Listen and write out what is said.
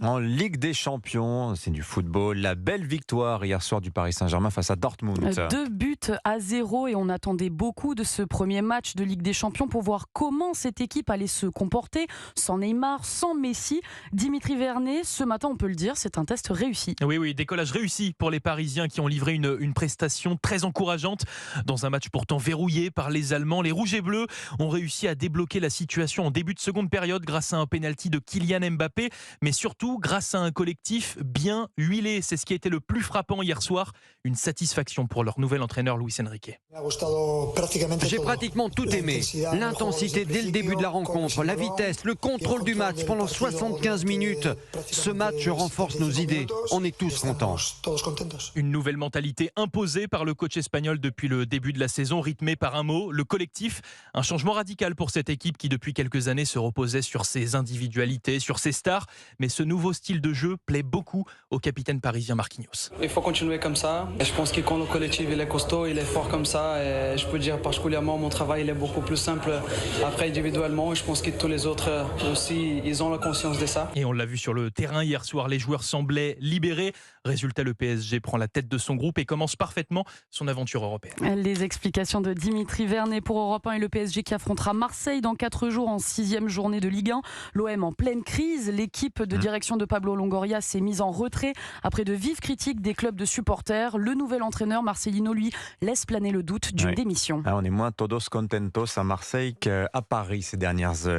En Ligue des Champions, c'est du football. La belle victoire hier soir du Paris Saint-Germain face à Dortmund. 2 buts à 0 et on attendait beaucoup de ce premier match de Ligue des Champions pour voir comment cette équipe allait se comporter sans Neymar, sans Messi. Dimitri Vernet, ce matin on peut le dire, c'est un test réussi. Oui, décollage réussi pour les Parisiens qui ont livré une prestation très encourageante. Dans un match pourtant verrouillé par les Allemands, les Rouges et Bleus ont réussi à débloquer la situation en début de seconde période grâce à un pénalty de Kylian Mbappé, mais surtout grâce à un collectif bien huilé. C'est ce qui a été le plus frappant hier soir. Une satisfaction pour leur nouvel entraîneur Luis Enrique. J'ai pratiquement tout aimé. L'intensité dès le début de la rencontre, la vitesse, le contrôle du match pendant 75 minutes. Ce match renforce nos idées. On est tous contents. Une nouvelle mentalité imposée par le coach espagnol depuis le début de la saison, rythmée par un mot, le collectif. Un changement radical pour cette équipe qui depuis quelques années se reposait sur ses individualités, sur ses stars. Mais ce nouveau style de jeu plaît beaucoup au capitaine parisien Marquinhos. Il faut continuer comme ça. Je pense que quand le collectif il est costaud, il est fort comme ça. Et je peux dire particulièrement mon travail il est beaucoup plus simple après individuellement. Je pense que tous les autres aussi, ils ont la conscience de ça. Et on l'a vu sur le terrain hier soir, les joueurs semblaient libérés. Résultat, le PSG prend la tête de son groupe et commence parfaitement son aventure européenne. Les explications de Dimitri Vernet pour Europe 1 et le PSG qui affrontera Marseille dans 4 jours en 6e journée de Ligue 1. L'OM en pleine crise. L'équipe de direction de Pablo Longoria s'est mise en retrait après de vives critiques des clubs de supporters. Le nouvel entraîneur Marcelino, lui, laisse planer le doute d'une démission. On est moins todos contentos à Marseille qu'à Paris ces dernières heures.